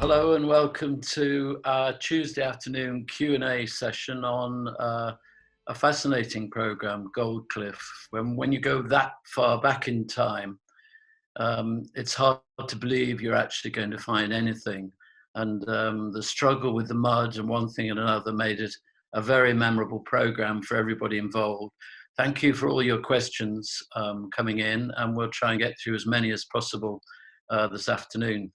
Hello and welcome to our Tuesday afternoon Q&A session on a fascinating program, Gold Cliff. When you go that far back in time, it's hard to believe you're actually going to find anything. And the struggle with the mud and one thing and another made it a very memorable program for everybody involved. Thank you for all your questions coming in, and we'll try and get through as many as possible this afternoon.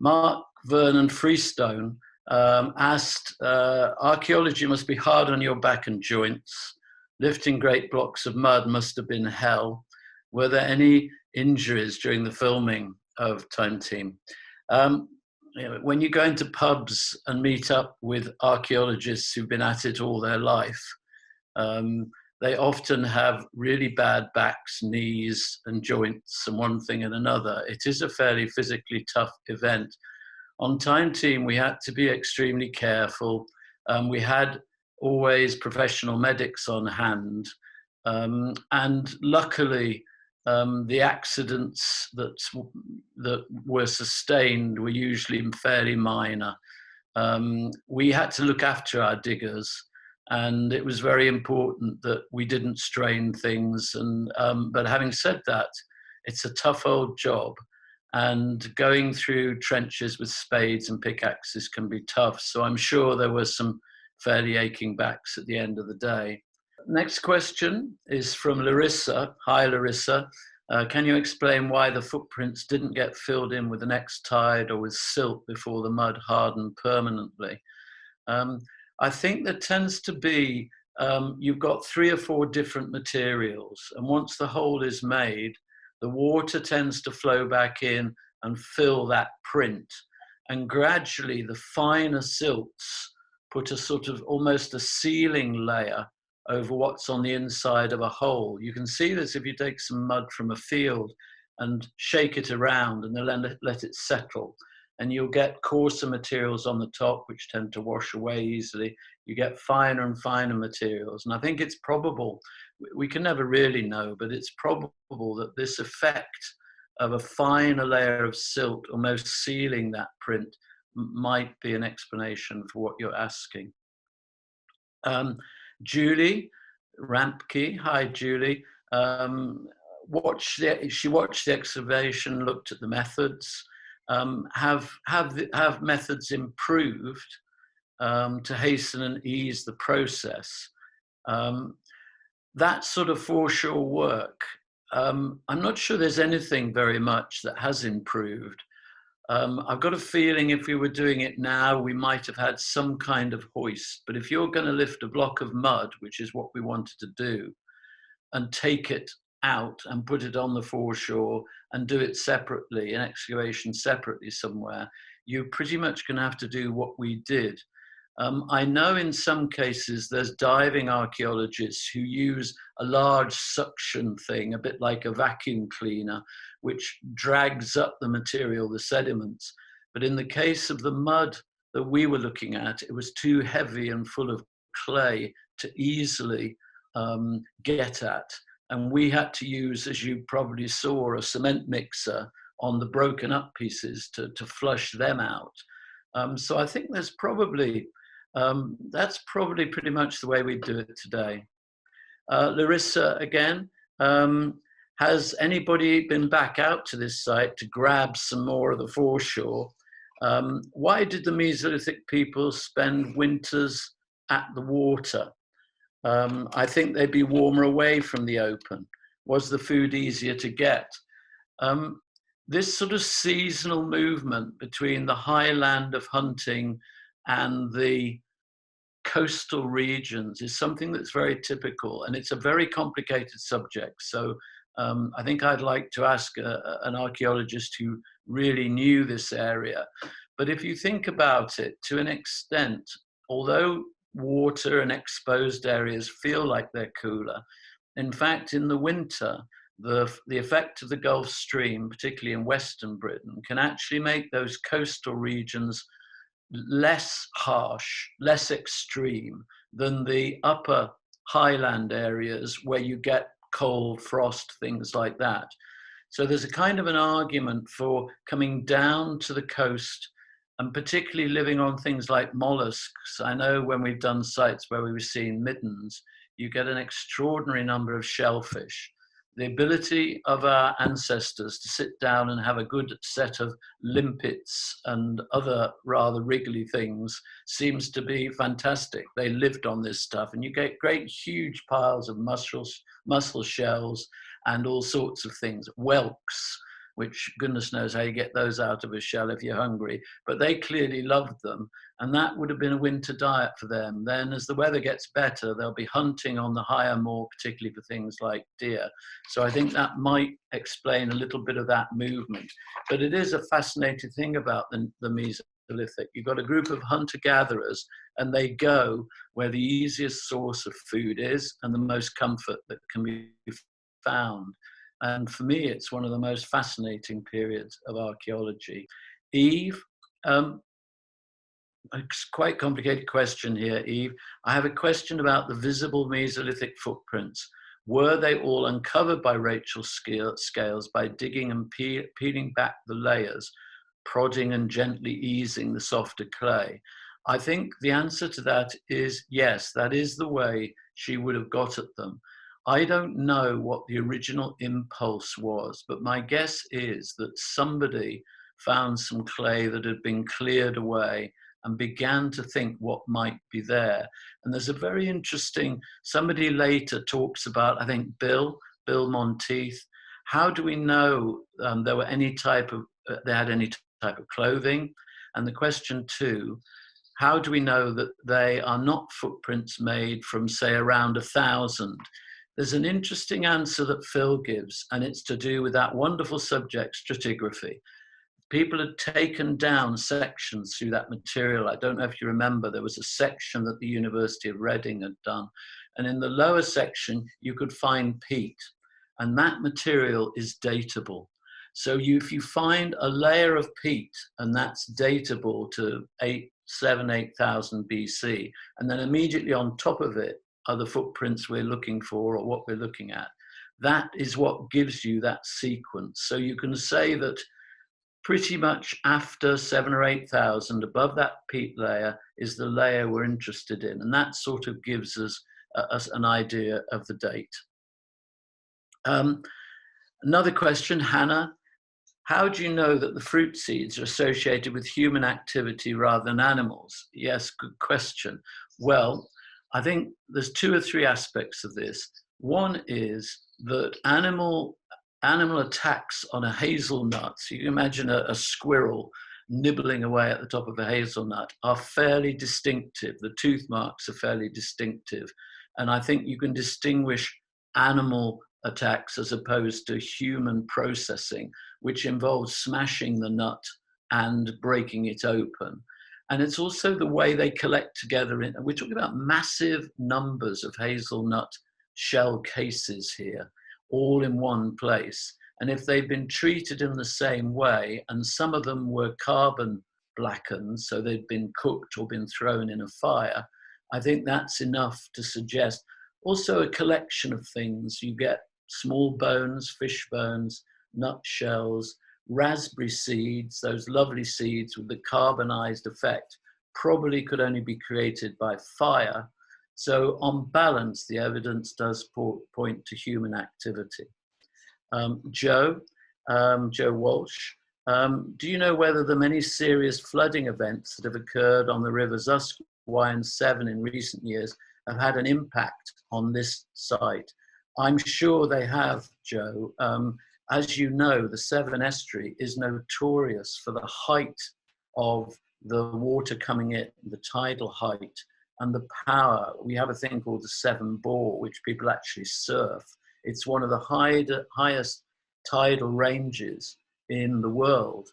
Mark Vernon Freestone asked, archaeology must be hard on your back and joints. Lifting great blocks of mud must have been hell. Were there any injuries during the filming of Time Team? When you go into pubs and meet up with archaeologists who've been at it all their life, they often have really bad backs, knees and joints and one thing and another. It is a fairly physically tough event. On Time Team, we had to be extremely careful. We had always professional medics on hand. And luckily, the accidents that were sustained were usually fairly minor. We had to look after our diggers, and it was very important that we didn't strain things. But having said that, it's a tough old job, and going through trenches with spades and pickaxes can be tough. So I'm sure there were some fairly aching backs at the end of the day. Next question is from Larissa. Hi, Larissa. Can you explain why the footprints didn't get filled in with the next tide or with silt before the mud hardened permanently? I think there tends to be, you've got 3 or 4 different materials, and once the hole is made, the water tends to flow back in and fill that print. And gradually the finer silts put a sort of almost a sealing layer over what's on the inside of a hole. You can see this if you take some mud from a field and shake it around and then let it settle. And you'll get coarser materials on the top, which tend to wash away easily. You get finer and finer materials. And I think it's probable, we can never really know, but it's probable that this effect of a finer layer of silt almost sealing that print might be an explanation for what you're asking. Julie Rampke, hi Julie. She watched the excavation, looked at the methods. Have methods improved to hasten and ease the process? That sort of foreshore work, I'm not sure there's anything very much that has improved. I've got a feeling if we were doing it now, we might have had some kind of hoist. But if you're going to lift a block of mud, which is what we wanted to do, and take it out and put it on the foreshore and do it separately, an excavation separately somewhere, you're pretty much going to have to do what we did. I know in some cases there's diving archaeologists who use a large suction thing, a bit like a vacuum cleaner, which drags up the material, the sediments. But in the case of the mud that we were looking at, it was too heavy and full of clay to easily get at. And we had to use, as you probably saw, a cement mixer on the broken up pieces to flush them out. So I think there's probably, that's probably pretty much the way we do it today. Larissa, again, has anybody been back out to this site to grab some more of the foreshore? Why did the Mesolithic people spend winters at the water? I think they'd be warmer away from the open. Was the food easier to get? This sort of seasonal movement between the highland of hunting and the coastal regions is something that's very typical, and it's a very complicated subject. So I think I'd like to ask an archaeologist who really knew this area. But if you think about it, to an extent, although water and exposed areas feel like they're cooler, in fact, in the winter, the effect of the Gulf Stream, particularly in Western Britain, can actually make those coastal regions less harsh, less extreme than the upper highland areas where you get cold, frost, things like that. So there's a kind of an argument for coming down to the coast and particularly living on things like mollusks. I know when we've done sites where we've seen middens, you get an extraordinary number of shellfish. The ability of our ancestors to sit down and have a good set of limpets and other rather wriggly things seems to be fantastic. They lived on this stuff, and you get great huge piles of mussel shells and all sorts of things, whelks, which goodness knows how you get those out of a shell if you're hungry, but they clearly loved them, and that would have been a winter diet for them. Then as the weather gets better, they'll be hunting on the higher moor, particularly for things like deer. So I think that might explain a little bit of that movement. But it is a fascinating thing about the Mesolithic. You've got a group of hunter-gatherers, and they go where the easiest source of food is and the most comfort that can be found. And for me, it's one of the most fascinating periods of archaeology. Eve, a quite complicated question here, Eve. I have a question about the visible Mesolithic footprints. Were they all uncovered by Rachel Scales by digging and peeling back the layers, prodding and gently easing the softer clay? I think the answer to that is yes, that is the way she would have got at them. I don't know what the original impulse was, but my guess is that somebody found some clay that had been cleared away and began to think what might be there. And there's a very interesting, somebody later talks about, I think Bill Monteith. How do we know there were any type of, they had any type of clothing? And the question two, how do we know that they are not footprints made from, say, around 1,000? There's an interesting answer that Phil gives, and it's to do with that wonderful subject, stratigraphy. People had taken down sections through that material. I don't know if you remember, there was a section that the University of Reading had done. And in the lower section, you could find peat. And that material is datable. So if you find a layer of peat, and that's datable to 8,000 BC, and then immediately on top of it are the footprints we're looking for or what we're looking at, that is what gives you that sequence. So you can say that pretty much after 7,000 or 8,000, above that peat layer is the layer we're interested in. And that sort of gives us an idea of the date. Another question, Hannah. How do you know that the fruit seeds are associated with human activity rather than animals? Yes, good question. Well, I think there's 2 or 3 aspects of this. One is that animal attacks on a hazelnut, so you can imagine a squirrel nibbling away at the top of a hazelnut, are fairly distinctive. The tooth marks are fairly distinctive. And I think you can distinguish animal attacks as opposed to human processing, which involves smashing the nut and breaking it open. And it's also the way they collect together. We're talking about massive numbers of hazelnut shell cases here, all in one place. And if they've been treated in the same way, and some of them were carbon blackened, so they'd been cooked or been thrown in a fire, I think that's enough to suggest also a collection of things. You get small bones, fish bones, nut shells, raspberry seeds, those lovely seeds with the carbonized effect, probably could only be created by fire. So on balance, the evidence does point to human activity. Joe Walsh, do you know whether the many serious flooding events that have occurred on the rivers Usk, Wye and Severn in recent years have had an impact on this site? I'm sure they have, Joe. As you know, the Severn estuary is notorious for the height of the water coming in, the tidal height, and the power. We have a thing called the Severn Bore, which people actually surf. It's one of the highest tidal ranges in the world,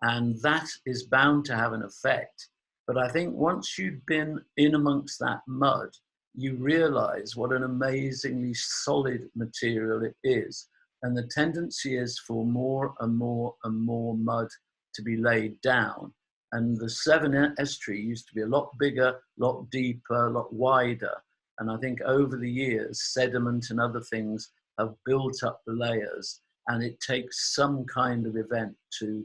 and that is bound to have an effect. But I think once you've been in amongst that mud, you realize what an amazingly solid material it is. And the tendency is for more and more and more mud to be laid down. And the Severn estuary used to be a lot bigger, a lot deeper, a lot wider. And I think over the years, sediment and other things have built up the layers, and it takes some kind of event to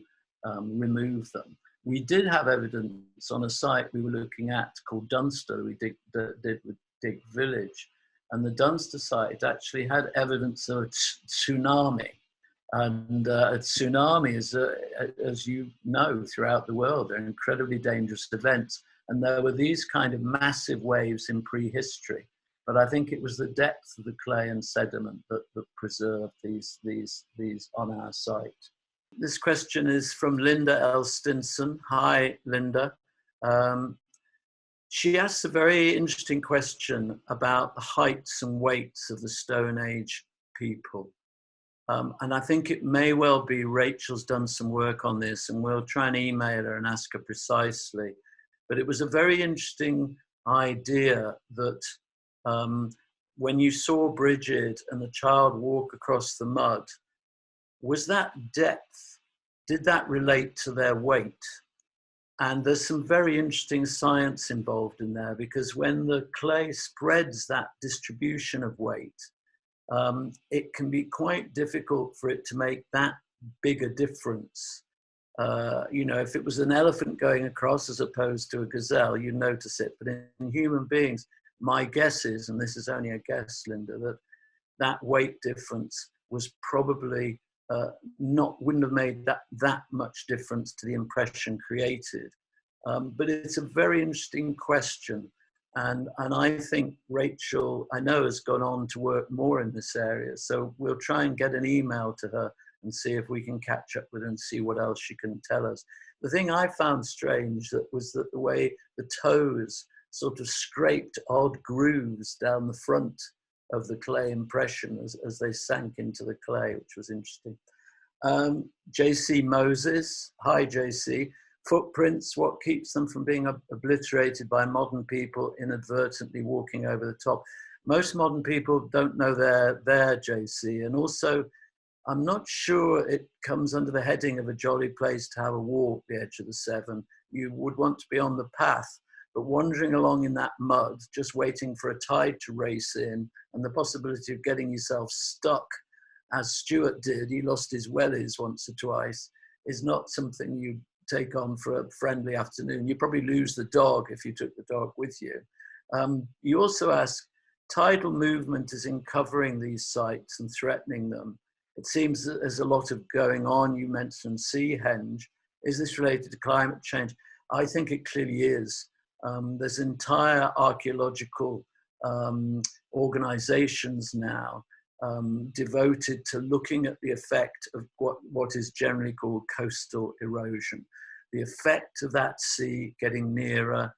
remove them. we did have evidence on a site we were looking at called Dunster, we did with Dig Village. And the Dunster site actually had evidence of a tsunami. And a tsunami is, as you know, throughout the world, they're incredibly dangerous events. And there were these kind of massive waves in prehistory. But I think it was the depth of the clay and sediment that preserved these on our site. This question is from Linda L. Stinson. Hi, Linda. She asks a very interesting question about the heights and weights of the Stone Age people. And I think it may well be Rachel's done some work on this, and we'll try and email her and ask her precisely. But it was a very interesting idea that when you saw Bridget and the child walk across the mud, was that depth? Did that relate to their weight? And there's some very interesting science involved in there, because when the clay spreads that distribution of weight, it can be quite difficult for it to make that big a difference. You know, if it was an elephant going across as opposed to a gazelle, you notice it. But in human beings, my guess is, and this is only a guess, Linda, that weight difference was probably wouldn't have made that much difference to the impression created. But it's a very interesting question. And I think Rachel, I know, has gone on to work more in this area. So we'll try and get an email to her and see if we can catch up with her and see what else she can tell us. The thing I found strange was that the way the toes sort of scraped odd grooves down the front of the clay impression as they sank into the clay, which was interesting. JC Moses, hi JC. Footprints, what keeps them from being obliterated by modern people inadvertently walking over the top? Most modern people don't know they're there, JC. And also, I'm not sure it comes under the heading of a jolly place to have a walk, the edge of the Severn. You would want to be on the path, but wandering along in that mud, just waiting for a tide to race in, and the possibility of getting yourself stuck, as Stuart did, he lost his wellies once or twice, is not something you take on for a friendly afternoon. You probably lose the dog if you took the dog with you. You also ask, tidal movement is in covering these sites and threatening them. It seems that there's a lot of going on. You mentioned sea henge. Is this related to climate change? I think it clearly is. There's entire archaeological organizations now devoted to looking at the effect of what is generally called coastal erosion. The effect of that sea getting nearer,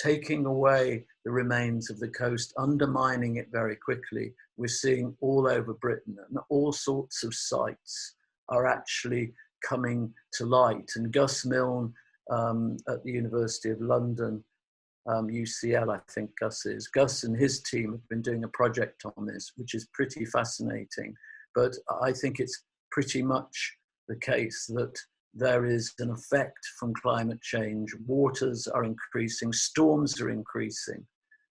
taking away the remains of the coast, undermining it very quickly. We're seeing all over Britain, and all sorts of sites are actually coming to light. And Gus Milne at the University of London, UCL, I think Gus is. Gus and his team have been doing a project on this, which is pretty fascinating. But I think it's pretty much the case that there is an effect from climate change. Waters are increasing, storms are increasing,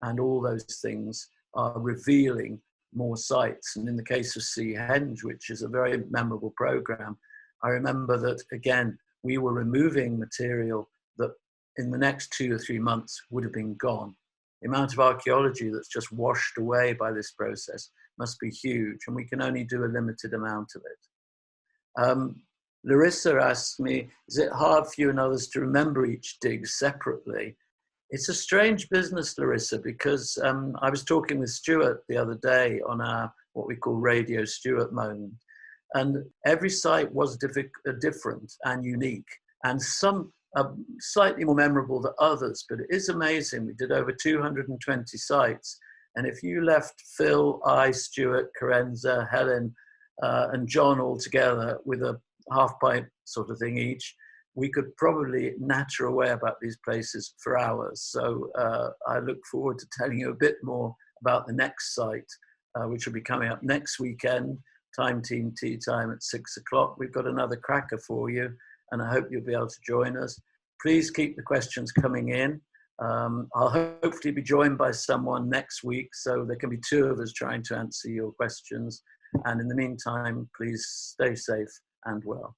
and all those things are revealing more sites. And in the case of Sea Henge, which is a very memorable program, I remember that, again, we were removing material that in the next 2 or 3 months would have been gone. The amount of archaeology that's just washed away by this process must be huge, and we can only do a limited amount of it. Larissa asked me, is it hard for you and others to remember each dig separately? It's a strange business, Larissa, because I was talking with Stuart the other day on our, what we call Radio Stuart moment, and every site was different and unique, and some are slightly more memorable than others, but it is amazing. We did over 220 sites, and if you left Phil, I, Stuart, Carenza, Helen, and John all together with a half pint sort of thing each, we could probably natter away about these places for hours. So I look forward to telling you a bit more about the next site, which will be coming up next weekend, Team Teatime at 6 o'clock. We've got another cracker for you, and I hope you'll be able to join us. Please keep the questions coming in. I'll hopefully be joined by someone next week, so there can be 2 of us trying to answer your questions. And in the meantime, please stay safe and well.